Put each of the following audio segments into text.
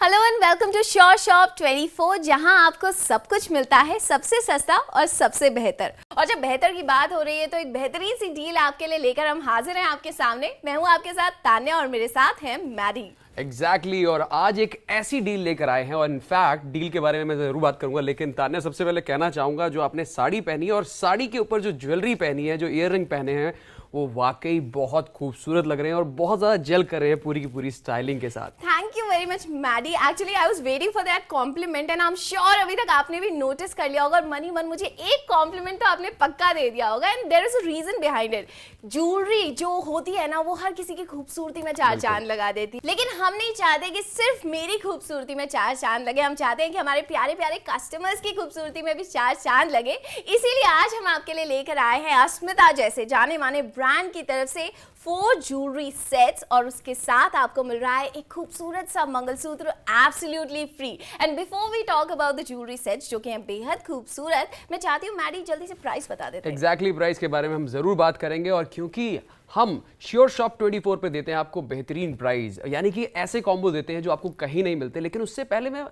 Hello and welcome to sure shop 24 जहां आपको सब कुछ मिलता है सबसे सस्ता और सबसे बेहतर। और जब बेहतर की बात हो रही है तो एक बेहतरीन सी डील आपके लिए लेकर हम हाजिर हैं आपके सामने। मैं हूं आपके साथ तान्या और मेरे साथ हैं मैडी। एग्जैक्टली और आज एक ऐसी डील लेकर आए हैं और इनफैक्ट डील के बारे में मैं जरूर बात करूंगा, लेकिन तान्या सबसे पहले कहना चाहूंगा जो आपने साड़ी पहनी है और साड़ी के ऊपर जो ज्वेलरी पहनी है, जो ईयर रिंग पहने हैं, वो वाकई बहुत खूबसूरत लग रहे हैं और बहुत ज्यादा जेल कर रहे हैं पूरी की पूरी स्टाइलिंग के साथ। Thank you very much Maddy. Actually I was waiting for that compliment and I am sure अभी तक आपने भी नोटिस कर लिया होगा और मन ही मन मुझे एक कॉम्प्लीमेंट तो आपने पक्का दे दिया होगा and there is a reason behind it. Jewellery जो होती है ना वो हर किसी की खूबसूरती में चार चांद लगा देती, लेकिन हम नहीं चाहते कि सिर्फ मेरी खूबसूरती में चार चांद लगे, हम चाहते हैं कि हमारे प्यारे प्यारे कस्टमर्स की खूबसूरती में भी चार चांद लगे। इसीलिए आज हम आपके लिए लेकर आए हैं अस्मिता जैसे जाने माने ब्रांड की तरफ से 4 ज्वेलरी सेट्स और उसके साथ आपको मिल रहा है एक खूबसूरत सा mangalsutra absolutely free. And before we talk about the jewellery sets जो कि हैं बेहद खूबसूरत, मैं चाहती हूँ मैडी जल्दी से प्राइस बता देते हैं। एग्जैक्टली प्राइस के बारे में हम जरूर बात करेंगे और क्योंकि हम श्योर शॉप 24 पे देते हैं आपको बेहतरीन प्राइस, यानी कि ऐसे कॉम्बो देते हैं जो आपको कहीं नहीं मिलते। लेकिन उससे पहले मैं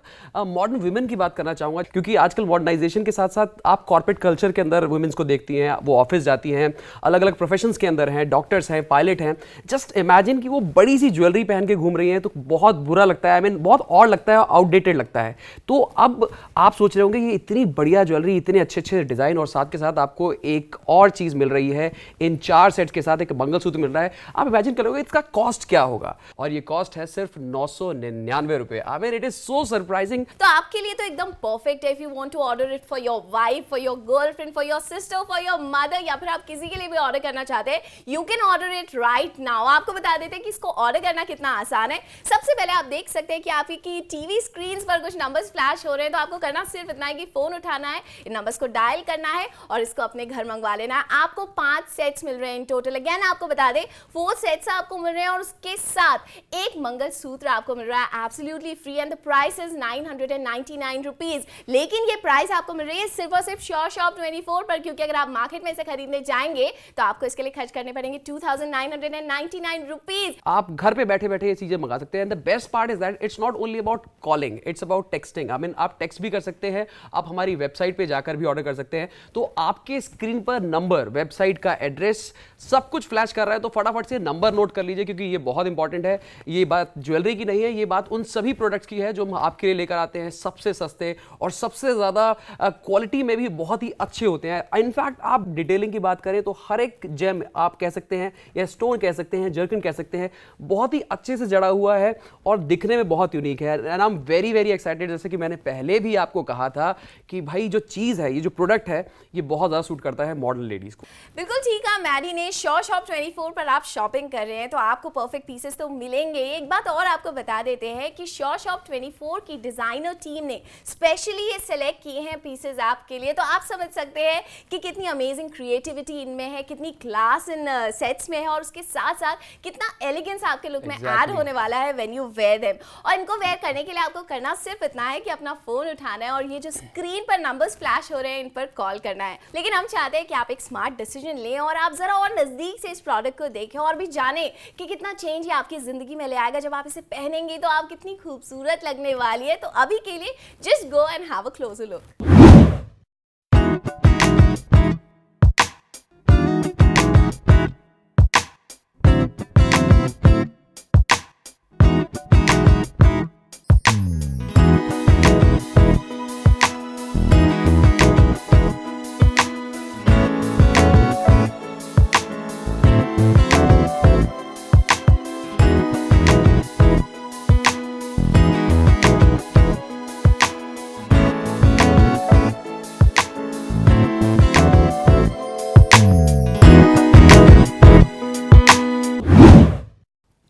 मॉडर्न वुमेन की बात करना चाहूँगा, क्योंकि आजकल मॉडर्नाइजेशन के साथ साथ आप कॉर्पोरेट कल्चर के अंदर वुमेन्स को देखती हैं, वो ऑफिस जाती हैं, अलग अलग प्रोफेशंस के अंदर हैं, डॉक्टर्स हैं, पायलट हैं। जस्ट इमेजिन कि वो बड़ी सी ज्वेलरी पहन के घूम रही हैं तो बहुत बुरा लगता है, आई मीन बहुत ऑड लगता है, आउटडेटेड लगता है। तो अब आप सोच रहे होंगे ये इतनी बढ़िया ज्वेलरी, इतने अच्छे अच्छे डिज़ाइन और साथ के साथ आपको एक और चीज़ मिल रही है, इन 4 सेट्स के साथ एक मंगलसूत्र मिल रहा है। आप इमेजिन करोगे इसका कॉस्ट क्या होगा, और ये कॉस्ट है सिर्फ 999 रुपए। I mean it is so surprising. तो आपके लिए तो एकदम परफेक्ट है। If you want to order it for your wife, for your girlfriend, for your sister, for your mother, या फिर आप किसी के लिए भी ऑर्डर करना चाहते हैं, you can order it right now. आपको बता देते हैं कि इसको ऑर्डर करना कितना आसान है। सबसे पहले आप देख सकते हैं कि आपकी टीवी स्क्रीन पर कुछ नंबर्स फ्लैश हो रहे हैं, तो आपको करना सिर्फ इतना है कि फोन उठाना है, इन नंबर्स को डायल करना है और इसको अपने घर मंगवा लेना है। आपको 5 सेट्स मिल रहे हैं इन टोटल। अगेन आपको बता दें 4 सेट्स आपको मिल रहे हैं और उसके साथ एक मंगलसूत्र आपको मिल रहा है absolutely free and the price is 999 rupees. लेकिन ये प्राइस आपको मिल रही है सिर्फ और सिर्फ श्योर शॉप 24 पर, क्योंकि अगर आप मार्केट में इसे खरीदने जाएंगे तो आपको इसके लिए खर्च करने पड़ेंगे 2999 रुपीज। आप घर पे बैठे बैठे ये चीजें मंगा सकते हैं। The best part is that it's not only about calling, it's about texting. I mean आप टेक्स्ट भी कर सकते हैं, आप हमारी वेबसाइट पे जाकर भी ऑर्डर कर सकते हैं। तो आपके स्क्रीन पर नंबर, वेबसाइट का एड्रेस सब कुछ फ्लैश कर रहा है, तो फटाफट से नंबर नोट कर लीजिए, क्योंकि ये बहुत इंपॉर्टेंट है। ये बात ज्वेलरी की नहीं है, ये बात उन सभी प्रोडक्ट्स की है जो हम आपके लिए लेकर आते हैं, सबसे सस्ते और सबसे ज्यादा क्वालिटी में भी बहुत ही अच्छे होते हैं। इनफैक्ट आप डिटेलिंग की बात करें तो हर एक जेम आप कह सकते हैं या स्टोन कह सकते हैं, जर्किन कह सकते हैं, बहुत ही अच्छे से जड़ा हुआ है और दिखने में बहुत यूनिक है। And I am very very excited. जैसे कि मैंने पहले भी आपको कहा था कि भाई जो चीज है, ये जो प्रोडक्ट है, ये बहुत ज्यादा सूट करता है मॉडर्न लेडीज को। बिल्कुल ठीक है मैडी ने। श्योर शॉप 24 पर आप शॉपिंग कर रहे हैं तो आपको परफेक्ट पीसेस तो मिलेंगे। एक बात और आपको बता देते हैं कि श्योर शॉप 24 की डिजाइनर टीम ने स्पेशली ये सिलेक्ट किए हैं पीसेस आपके लिए, तो आप समझ सकते हैं कि कितनी अमेजिंग क्रिएटिविटी इनमें है, कितनी क्लास इन सेट्स में है और उसके साथ साथ कितना एलिगेंस आपके लुक में ऐड होने वाला है व्हेन यू वेयर देम। और इनको वेयर करने के लिए आपको करना सिर्फ इतना है कि अपना फोन उठाना है और ये जो स्क्रीन पर नंबर्स फ्लैश हो रहे हैं इन पर कॉल करना है। लेकिन हम चाहते हैं कि आप एक स्मार्ट डिसीजन लें और आप जरा और नजदीक से इस प्रोडक्ट को देखें और भी जाने कि कितना चेंज ये आपकी जिंदगी में ले आएगा। जब आप इसे पहनेंगे तो आप कितनी खूबसूरत लगने वाली है। तो अभी के लिए just go and have a closure look.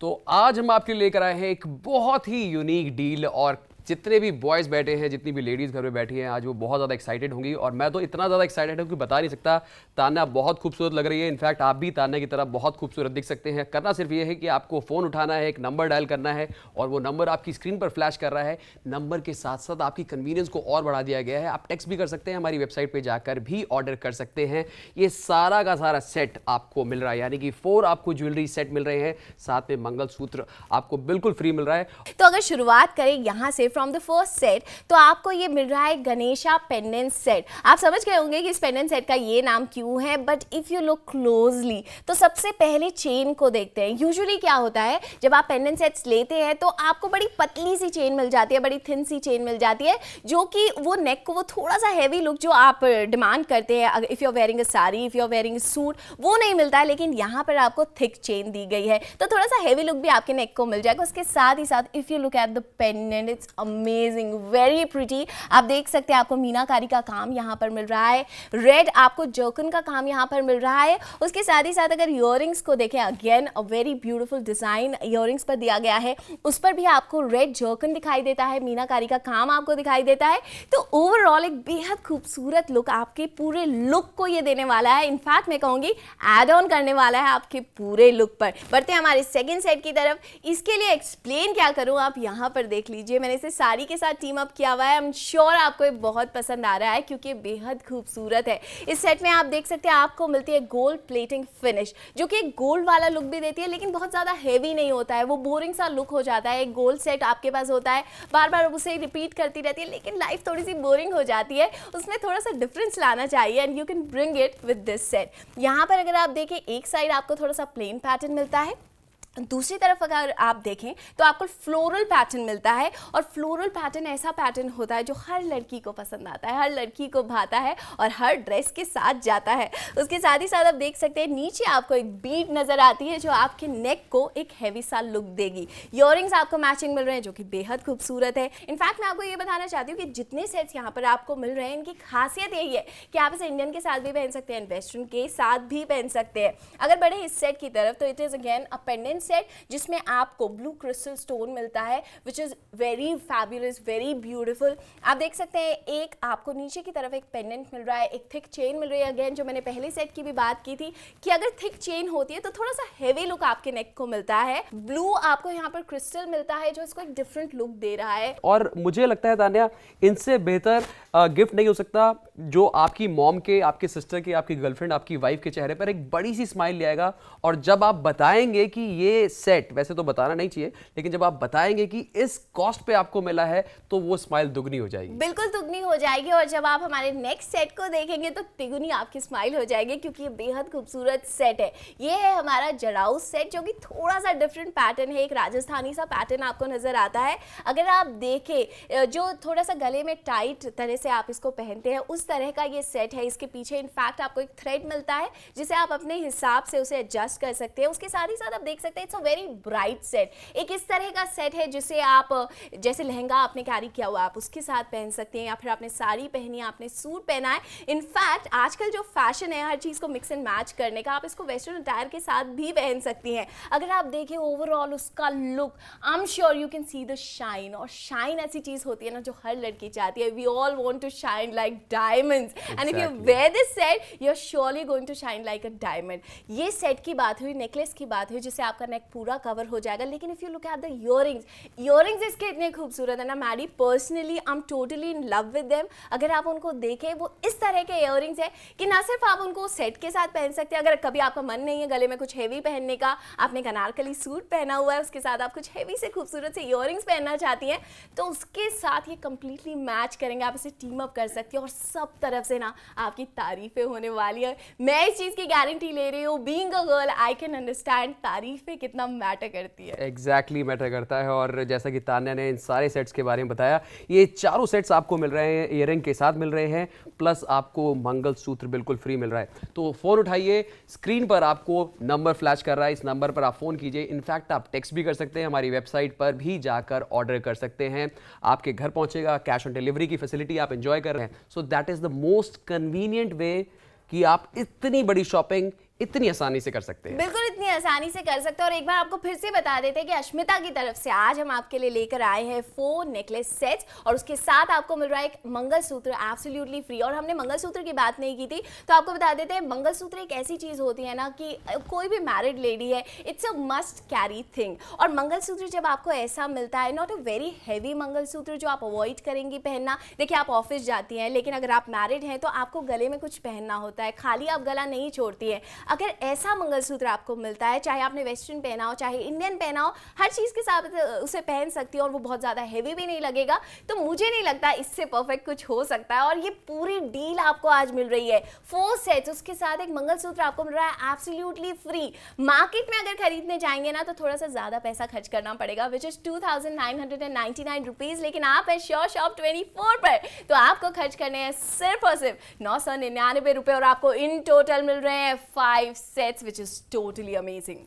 तो आज हम आपके लिए लेकर आए हैं एक बहुत ही यूनिक डील और जितने भी बॉयज़ बैठे हैं, जितनी भी लेडीज़ घर में बैठी हैं, आज वो बहुत ज़्यादा एक्साइटेड होंगी और मैं तो इतना ज़्यादा एक्साइटेड हूँ कि बता नहीं सकता। तान्या बहुत खूबसूरत लग रही है, इनफैक्ट आप भी तान्या की तरह बहुत खूबसूरत दिख सकते हैं। करना सिर्फ ये है कि आपको फ़ोन उठाना है, एक नंबर डायल करना है और वो नंबर आपकी स्क्रीन पर फ्लैश कर रहा है। नंबर के साथ साथ आपकी कन्वीनियंस को और बढ़ा दिया गया है, आप टेक्स्ट भी कर सकते हैं, हमारी वेबसाइट पर जाकर भी ऑर्डर कर सकते हैं। ये सारा का सारा सेट आपको मिल रहा है, यानी कि 4 आपको ज्वेलरी सेट मिल रहे हैं, साथ में मंगलसूत्र आपको बिल्कुल फ्री मिल रहा है। तो अगर शुरुआत करें यहाँ से फ्रॉम द फर्स्ट सेट, तो आपको ये मिल रहा है गणेशा पेंडेंट सेट। आप समझ गए होंगे कि इस पेंडेंट सेट का ये नाम क्यों है, but if you look closely तो सबसे पहले चेन को देखते हैं। यूजुअली क्या होता है, जब आप पेंडेंट सेट्स लेते हैं तो आपको बड़ी पतली सी चेन मिल जाती है, बड़ी थिन सी चेन मिल जाती है, जो कि वो नेक को वो थोड़ा सा हैवी लुक जो आप डिमांड करते हैं, if you are wearing a sari, if you are wearing a suit, वो नहीं मिलता है। लेकिन यहाँ पर आपको थिक चेन दी गई है, तो थोड़ा सा हैवी लुक भी आपके नेक को मिल जाएगा। उसके साथ ही साथ if you look at the pendant, it's amazing, very pretty. आप देख सकते हैं आपको मीनाकारी का काम यहाँ पर मिल रहा है, रेड आपको जर्कन का काम यहाँ पर मिल रहा है। उसके साथ ही साथ अगर ईयरिंग्स को देखें, again a very beautiful design earrings पर दिया गया है, उस पर भी आपको रेड जर्कन दिखाई देता है, मीनाकारी का काम आपको दिखाई देता है। तो ओवरऑल एक बेहद खूबसूरत लुक आपके पूरे लुक को ये देने वाला है। इनफैक्ट मैं कहूँगी एड ऑन करने वाला है आपके पूरे लुक पर। बढ़ते हैं हमारे सेकेंड सेट की तरफ। इसके लिए एक्सप्लेन क्या करूँ, आप यहाँ पर देख लीजिए, मैंने इसे साड़ी के साथ टीम अप किया हुआ है। आई एम श्योर आपको ये बहुत पसंद आ रहा है क्योंकि बेहद खूबसूरत है। इस सेट में आप देख सकते हैं आपको मिलती है गोल्ड प्लेटिंग फिनिश, जो कि एक गोल्ड वाला लुक भी देती है, लेकिन बहुत ज़्यादा हैवी नहीं होता है, वो बोरिंग सा लुक हो जाता है। एक गोल्ड सेट आपके पास होता है, बार बार उसे रिपीट करती रहती है, लेकिन लाइफ थोड़ी सी बोरिंग हो जाती है, उसमें थोड़ा सा डिफरेंस लाना चाहिए and you can bring it with this set. यहाँ पर अगर आप देखें, एक साइड आपको थोड़ा सा प्लेन पैटर्न मिलता है, दूसरी तरफ अगर आप देखें तो आपको फ्लोरल पैटर्न मिलता है। और फ्लोरल पैटर्न ऐसा पैटर्न होता है जो हर लड़की को पसंद आता है, हर लड़की को भाता है और हर ड्रेस के साथ जाता है। उसके साथ ही साथ आप देख सकते हैं नीचे आपको एक बीड नज़र आती है जो आपके नेक को एक हैवी सा लुक देगी। ईयरिंग्स आपको मैचिंग मिल रहे हैं जो कि बेहद खूबसूरत है। इनफैक्ट मैं आपको ये बताना चाहती हूँ कि जितने सेट्स यहाँ पर आपको मिल रहे हैं, इनकी खासियत यही है कि आप इसे इंडियन के साथ भी पहन सकते हैं, वेस्टर्न के साथ भी पहन सकते हैं। अगर बढ़े इस सेट की तरफ तो it is again a pendant set जिसमें आपको ब्लू क्रिस्टल स्टोन मिलता है, which is very fabulous, very beautiful. आप देख सकते हैं एक आपको नीचे की तरफ एक पेंडेंट मिल रहा है, एक थिक चेन मिल रही है। अगेन जो मैंने पहले सेट की भी बात की थी कि अगर थिक चेन होती है तो थोड़ा सा हैवी लुक आपके नेक को मिलता है। ब्लू आपको यहाँ पर क्रिस्टल मिलता है जो इसको एक डिफरेंट लुक दे रहा है। और मुझे लगता है तान्या, इनसे बेहतर गिफ्ट नहीं हो सकता जो आपकी मॉम के, आपके सिस्टर के, आपकी गर्लफ्रेंड, आपकी वाइफ के चेहरे पर एक बड़ी सी स्माइल ले आएगा। और जब आप बताएंगे कि ये सेट, वैसे तो बताना नहीं चाहिए, लेकिन जब आप बताएंगे कि इस कॉस्ट पे आपको मिला है तो वो स्माइल दुगनी हो जाएगी, बिल्कुल दुगनी हो जाएगी। और जब आप हमारे नेक्स्ट सेट को देखेंगे तो तिगुनी आपकी स्माइल हो जाएगी क्योंकि ये बेहद खूबसूरत सेट है। ये है हमारा जड़ाऊ सेट जो कि थोड़ा सा डिफरेंट पैटर्न है, एक राजस्थानी सा पैटर्न आपको नजर आता है। अगर आप देखें जो थोड़ा सा गले में टाइट तरह से आप इसको पहनते हैं, उस तरह का ये सेट है। इसके पीछे इनफैक्ट आपको एक थ्रेड मिलता है जिसे आप अपने हिसाब से उसे एडजस्ट कर सकते हैं। उसके साथ ही साथ आप देख सकते हैं it's a very bright set. एक इस तरह का सेट है जिसे आप, जैसे लहंगा आपने कैरी किया हुआ, आप उसके साथ पहन सकते हैं, या फिर आपने साड़ी पहनी है, आपने सूट पहना है। इनफैक्ट आजकल जो फैशन है हर चीज़ को मिक्स एंड मैच करने का, आप इसको वेस्टर्न अटायर के साथ भी पहन सकती हैं। अगर आप देखें ओवरऑल उसका look, I am sure you can see the shine. और शाइन ऐसी चीज़ होती है ना जो हर लड़की चाहती है। We all want to shine like diamonds and if you wear this set you are surely going to shine like a diamond. ये सेट की बात हुई, नेकलेस की बात हुई जिससे आपका नेक पूरा कवर हो जाएगा। लेकिन if you look at the earrings इसके इतने खूबसूरत है ना, Maddy personally I am totally in love with them. अगर आप उनको देखें, वो इस तरह के ईयरिंग्स है कि ना सिर्फ आप उनको सेट के साथ पहन सकते हैं, अगर कभी आपका मन नहीं है गले में कुछ हैवी पहनने का, आपने अनारकली सूट पहना हुआ है, उसके साथ आप कुछ हैवी से खूबसूरत से ईयरिंग्स पहनना चाहती हैं, तो उसके साथ ये कंप्लीटली मैच करेंगे। आप इसे टीम अप कर सकती हैं और सब तरफ से ना आपकी तारीफें होने वाली है। मैं इस चीज़ की गारंटी ले रही हूँ। Being a girl I can understand तारीफें कितना मैटर करती है। एग्जैक्टली मैटर करता है। और जैसा कि तान्या ने इन सारे सेट्स के बारे में बताया, ये चारों सेट्स आपको मिल रहे हैं, ईयरिंग के साथ मिल रहे हैं, प्लस आपको मंगलसूत्र बिल्कुल फ्री मिल रहा है। तो फ़ोन उठाइए, स्क्रीन पर आपको नंबर फ्लैश कर रहा है, इस नंबर पर आप फ़ोन कीजिए। इनफैक्ट आप टेक्स्ट भी कर सकते हैं, हमारी वेबसाइट पर भी जाकर ऑर्डर कर सकते हैं, आपके घर पहुंचेगा। कैश ऑन डिलीवरी की फैसिलिटी आप एंजॉय कर रहे हैं। So that is the most convenient way कि आप इतनी बड़ी शॉपिंग इतनी आसानी से कर सकते हैं। बिल्कुल इतनी आसानी से कर सकते हैं। और एक बार आपको फिर से बता देते हैं कि अश्मिता की तरफ से आज हम आपके लिए लेकर आए हैं 4 नेकलेस सेट्स और उसके साथ आपको मिल रहा है एक मंगलसूत्र एब्सोल्युटली फ्री। और हमने मंगलसूत्र की बात नहीं की थी तो आपको बता देते हैं, मंगलसूत्र एक ऐसी चीज होती है ना कि कोई भी मैरिड लेडी है, it's a must carry thing. और मंगलसूत्र जब आपको ऐसा मिलता है, not a very heavy mangalsutra जो आप अवॉइड करेंगी पहनना। देखिए आप ऑफिस जाती हैं, लेकिन अगर आप मैरिड हैं तो आपको गले में कुछ पहनना होता है, खाली आप गला नहीं छोड़ती है। अगर ऐसा मंगलसूत्र आपको मिलता है, चाहे आपने वेस्टर्न पहना हो चाहे इंडियन पहना हो, हर चीज़ के साथ उसे पहन सकती है और वो बहुत ज़्यादा हैवी भी नहीं लगेगा। तो मुझे नहीं लगता इससे परफेक्ट कुछ हो सकता है। और ये पूरी डील आपको आज मिल रही है 4 सेट्स, उसके साथ एक मंगलसूत्र आपको मिल रहा है एब्सोल्युटली फ्री। मार्केट में अगर खरीदने जाएंगे ना तो थोड़ा सा ज़्यादा पैसा खर्च करना पड़ेगा, विच इज़ 2999 रुपीज़। लेकिन आप है श्योर शॉप 24 पर, तो आपको खर्च करने हैं सिर्फ और सिर्फ 999 रुपये और आपको इन टोटल मिल रहे हैं 5 sets, which is totally amazing.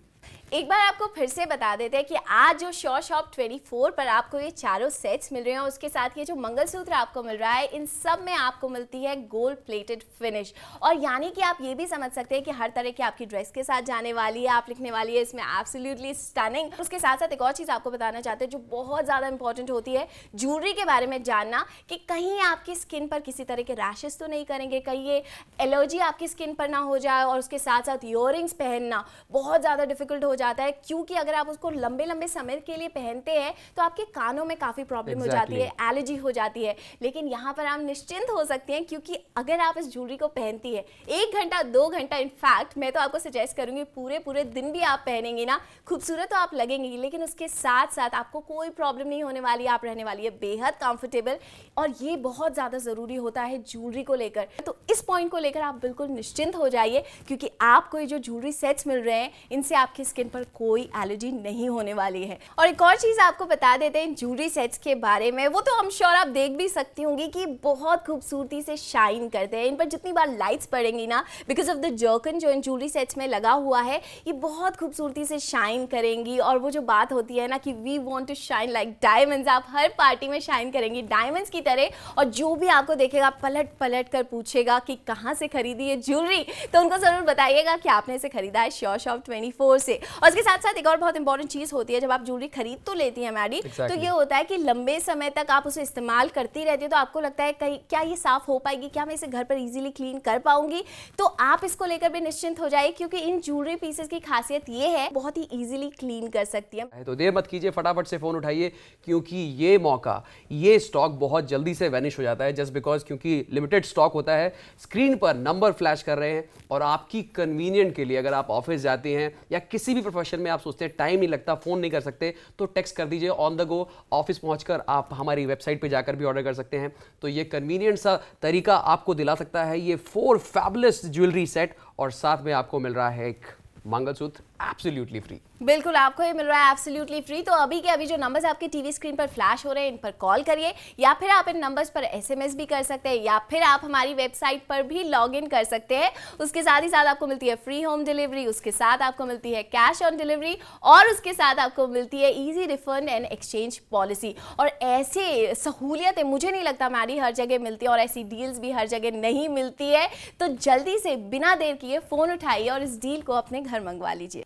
एक बार आपको फिर से बता देते हैं कि आज जो श्योर शॉप 24 पर आपको ये चारों सेट्स मिल रहे हैं, उसके साथ ये जो मंगलसूत्र आपको मिल रहा है, इन सब में आपको मिलती है गोल्ड प्लेटेड फिनिश। और यानी कि आप ये भी समझ सकते हैं कि हर तरह की आपकी ड्रेस के साथ जाने वाली है, आप लिखने वाली है इसमें एब्सोल्युटली स्टनिंग। उसके साथ साथ एक और चीज़ आपको बताना चाहते हैं जो बहुत ज़्यादा इंपॉर्टेंट होती है, ज्वेलरी के बारे में जानना कि कहीं आपकी स्किन पर किसी तरह के रैशेस तो नहीं करेंगे, कहीं ये एलर्जी आपकी स्किन पर ना हो जाए। और उसके साथ साथ ईयरिंग्स पहनना बहुत ज़्यादा डिफिकल्ट हो जाता है, क्योंकि अगर आप उसको लंबे लंबे समय के लिए पहनते हैं तो आपके कानों में काफ़ी प्रॉब्लम हो जाती है, एलर्जी हो जाती है। लेकिन यहाँ पर आप निश्चिंत हो सकते हैं, क्योंकि अगर आप इस ज्वेलरी को पहनती है 1 घंटा 2 घंटा, इनफैक्ट मैं तो आपको सजेस्ट करूँगी पूरे दिन भी आप पहनेंगी ना, खूबसूरत तो आप लगेंगी, लेकिन उसके साथ साथ आपको कोई प्रॉब्लम नहीं होने वाली, आप रहने वाली है बेहद कंफर्टेबल। और ये बहुत ज़्यादा ज़रूरी होता है ज्वेलरी को लेकर। तो इस पॉइंट को लेकर आप बिल्कुल निश्चिंत हो जाइए, क्योंकि आपको ये जो ज्वेलरी सेट्स मिल रहे हैं, इनसे आपकी स्किन पर कोई एलर्जी नहीं होने वाली है। और एक और चीज़ आपको बता देते हैं ज्वेलरी सेट्स के बारे में, वो तो हम श्योर आप देख भी सकती होंगी कि बहुत खूबसूरती से शाइन करते हैं। इन पर जितनी बार लाइट्स पड़ेंगी ना, बिकॉज ऑफ द जर्कन जो इन ज्वेलरी सेट्स में लगा हुआ है, ये बहुत खूबसूरती से शाइन करेंगी। और वो जो बात होती है ना कि we want to shine like diamonds, आप हर पार्टी में शाइन करेंगी डायमंड्स की तरह। और जो भी आपको देखेगा पलट पलट कर पूछेगा कि कहाँ से खरीदी ये ज्वेलरी, तो उनको ज़रूर बताइएगा कि आपने इसे खरीदा है श्योर शॉप 24 से। और इसके साथ साथ एक और बहुत इंपॉर्टेंट चीज़ होती है, जब आप ज्वेलरी खरीद तो लेती हैं मैडी, तो ये होता है कि लंबे समय तक आप उसे इस्तेमाल करती रहती है, तो आपको लगता है कहीं क्या ये साफ़ हो पाएगी, क्या मैं इसे घर पर इजीली क्लीन कर पाऊंगी। तो आप इसको लेकर भी निश्चिंत हो जाइए, क्योंकि इन ज्वेलरी पीसेस की खासियत ये है बहुत ही इजीली क्लीन कर सकती है। तो देर मत कीजिए, फटाफट से फ़ोन उठाइए, क्योंकि ये मौका, ये स्टॉक बहुत जल्दी से वैनिश हो जाता है, जस्ट बिकॉज क्योंकि लिमिटेड स्टॉक होता है। स्क्रीन पर नंबर फ्लैश कर रहे हैं और आपकी कन्वीनियंट के लिए, अगर आप ऑफिस जाती हैं या किसी भी प्रोफेशन में आप सोचते हैं टाइम नहीं लगता, फ़ोन नहीं कर सकते, तो टेक्स्ट कर दीजिए ऑन द गो। ऑफिस पहुंचकर आप हमारी वेबसाइट पे जाकर भी ऑर्डर कर सकते हैं। तो ये कन्वीनियंट सा तरीका आपको दिला सकता है ये 4 फैबुलस ज्वेलरी सेट, और साथ में आपको मिल रहा है एक मंगलसूत्र एब्सोल्युटली फ्री। बिल्कुल आपको ये मिल रहा है एब्सोल्युटली फ्री। तो अभी के अभी जो नंबर्स आपके टीवी स्क्रीन पर फ्लैश हो रहे हैं, इन पर कॉल करिए, या फिर आप इन नंबर्स पर एसएमएस भी कर सकते हैं, या फिर आप हमारी वेबसाइट पर भी लॉग इन कर सकते हैं। उसके साथ ही साथ आपको मिलती है फ्री होम डिलीवरी, उसके साथ आपको मिलती है कैश ऑन डिलीवरी, और उसके साथ आपको मिलती है easy refund and exchange policy. और ऐसे सहूलियतें मुझे नहीं लगता मैडी हर जगह मिलती है, और ऐसी डील्स भी हर जगह नहीं मिलती है। तो जल्दी से बिना देर किए फ़ोन उठाइए और इस डील को अपने घर मंगवा लीजिए।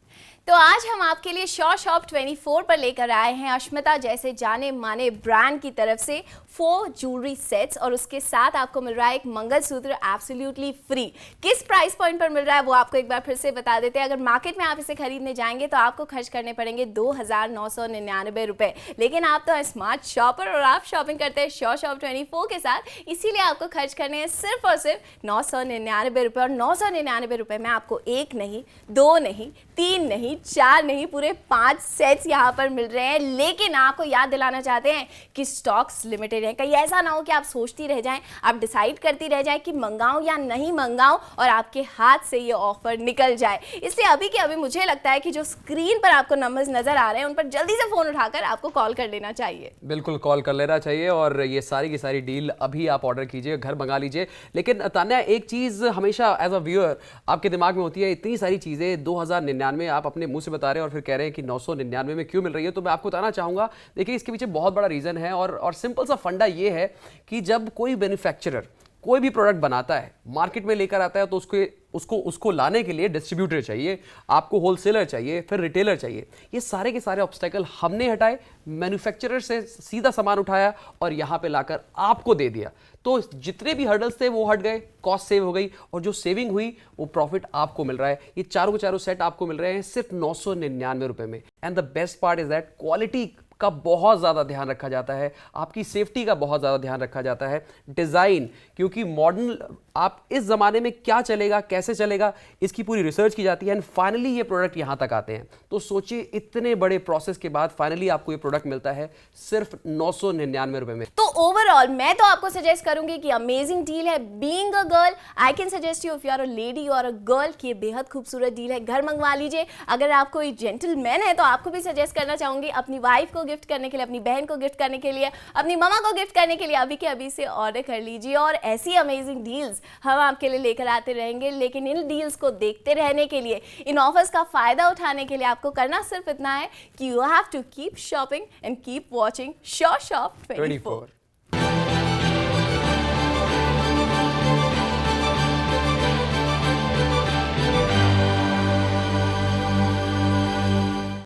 तो आज हम आपके लिए श्योर शॉप 24 पर लेकर आए हैं अश्मिता जैसे जाने माने ब्रांड की तरफ से 4 ज्वेलरी सेट्स, और उसके साथ आपको मिल रहा है एक मंगलसूत्र एब्सोल्युटली फ्री। किस प्राइस पॉइंट पर मिल रहा है वो आपको एक बार फिर से बता देते हैं। अगर मार्केट में आप इसे खरीदने जाएंगे तो आपको खर्च करने पड़ेंगे 2999 रुपए, लेकिन आप तो स्मार्ट शॉपर और आप शॉपिंग करते हैं श्योर शॉप 24 के साथ, इसीलिए आपको खर्च करने हैं सिर्फ और सिर्फ 999 रुपए। और 999 रुपए में आपको 1 नहीं, 2 नहीं, 3 नहीं, 4 नहीं, पूरे 5 सेट्स यहाँ पर मिल रहे हैं। लेकिन आपको याद दिलाना चाहते हैं कि स्टॉक्स लिमिटेड है। कहीं ऐसा ना हो कि आप सोचती रह जाएं, आप डिसाइड करती रह जाएं कि मंगाऊं या नहीं मंगाऊं, और आपके हाथ से ये ऑफर निकल जाए। इसलिए अभी के अभी मुझे लगता है कि जो स्क्रीन पर आपको नंबर्स नजर आ रहे हैं, उन पर जल्दी से फोन उठाकर आपको कॉल कर लेना चाहिए। बिल्कुल कॉल कर लेना चाहिए, और ये सारी की सारी डील अभी आप ऑर्डर कीजिए, घर मंगा लीजिए। लेकिन तान्या, एक चीज़ हमेशा एज अ व्यूअर आपके दिमाग में होती है, इतनी सारी चीज़ें 2099 आप अपने मुंह से बता रहे हैं और फिर कह रहे हैं कि 999 में क्यों मिल रही है। तो मैं आपको बताना चाहूँगा, देखिए इसके पीछे बहुत बड़ा रीज़न है, और सिंपल सा फंडा ये है कि जब कोई मैन्युफैक्चरर कोई भी प्रोडक्ट बनाता है, मार्केट में लेकर आता है, तो उसके उसको उसको लाने के लिए डिस्ट्रीब्यूटर चाहिए, आपको होलसेलर चाहिए, फिर रिटेलर चाहिए। ये सारे के सारे ऑब्स्टेकल हमने हटाए, मैन्युफैक्चरर से सीधा सामान उठाया और यहाँ पे लाकर आपको दे दिया। तो जितने भी हर्डल्स थे वो हट गए, कॉस्ट सेव हो गई, और जो सेविंग हुई वो प्रॉफिट आपको मिल रहा है। ये चारों के चारों सेट आपको मिल रहे हैं सिर्फ 999 रुपए में। And the best part is that quality का बहुत ज़्यादा ध्यान रखा जाता है, आपकी सेफ्टी का बहुत ज़्यादा ध्यान रखा जाता है, डिज़ाइन, क्योंकि मॉडर्न आप इस ज़माने में क्या चलेगा, कैसे चलेगा, इसकी पूरी रिसर्च की जाती है एंड फाइनली ये प्रोडक्ट यहाँ तक आते हैं। तो सोचिए इतने बड़े प्रोसेस के बाद फाइनली आपको ये प्रोडक्ट मिलता है सिर्फ 999 रुपए में। तो ओवरऑल मैं तो आपको सजेस्ट करूंगी कि अमेजिंग डील है। Being a girl I can suggest you if you are a lady और अ गर्ल कि ये बेहद खूबसूरत डील है, घर मंगवा लीजिए। अगर आप कोई जेंटलमैन है तो आपको भी सजेस्ट करना चाहूंगी अपनी वाइफ को गिफ्ट करने के लिए, अपनी बहन को गिफ्ट करने के लिए, अपनी ममा को गिफ्ट करने के लिए अभी के अभी से ऑर्डर कर लीजिए। और ऐसी अमेजिंग डील्स हम आपके लिए लेकर आते रहेंगे, लेकिन इन डील्स को देखते रहने के लिए, इन ऑफर्स का फायदा उठाने के लिए आपको करना सिर्फ इतना है कि you have to keep shopping and keep watching sure shop 24।